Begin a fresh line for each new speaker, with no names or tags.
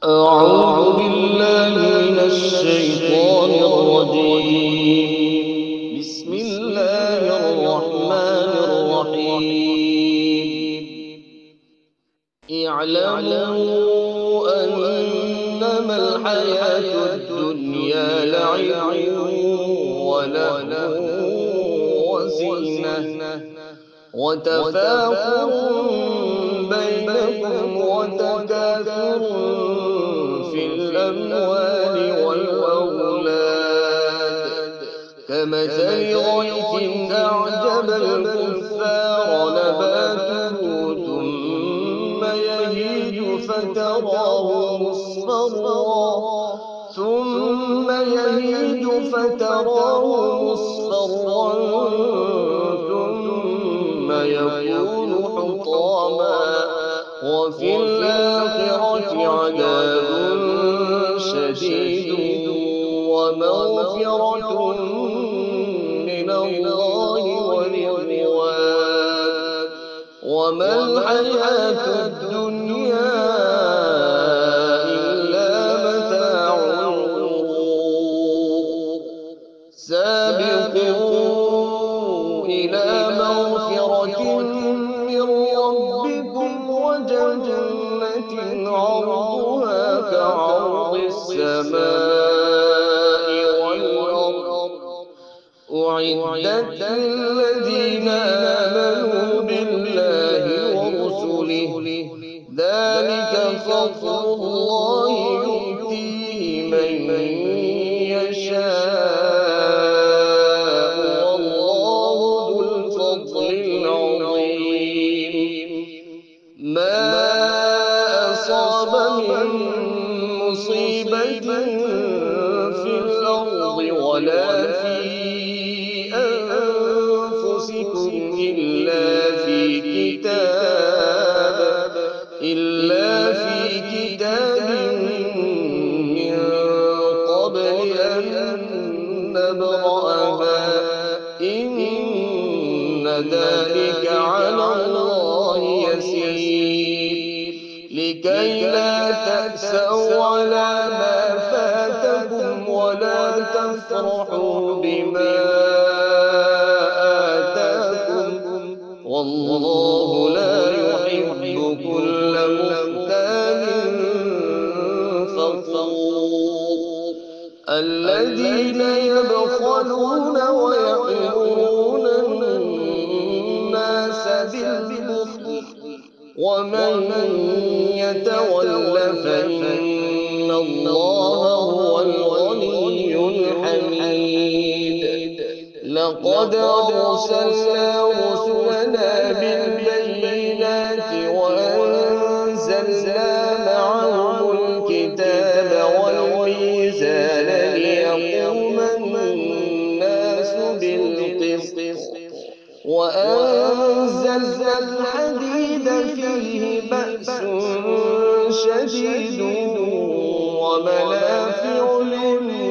أعوذ بالله من الشيطان الرجيم. بسم الله الرحمن الرحيم. اعلموا أنما الحياة الدنيا لعب ولهو وزينة وتفاخر بينكم وتكاثر في الأموال والأولاد كمثل غيث أعجب الكفار نباته ثم يهيج فتراه مصفرا ثم يكون حطاما وفي الآخرة عذاب شديد ومغفرة من الله ورضوان وما الحياة الدنيا إلا متاع الغرور. سابقوا إلى مغفرة من ربكم وجنة عرضها كعرض السماء والأرض أعدت للذين آمنوا بالله ورسله ذلك فضل الله يؤتيه من يشاء والله ذو الفضل العظيم. ما أصاب من مصيبة في الأرض ولا في أنفسكم إلا في كتاب من قبل أن نبرأها إن ذلك على الله يسير. لكي لا تأسوا على ما فاتكم ولا تفرحوا بما آتاكم والله لا يحب كل مختال فخور. الذين يبخلون ويأمرون الناس بالبخل ومن يتول فإن الله هو الغني الحميد. لقد أرسلنا رسلنا بالبينات وأنزلنا معهم الكتاب والميزان ليقوم الناس بالقسط وأنزلنا الحديد فيه بأس شديد ومنافع للناس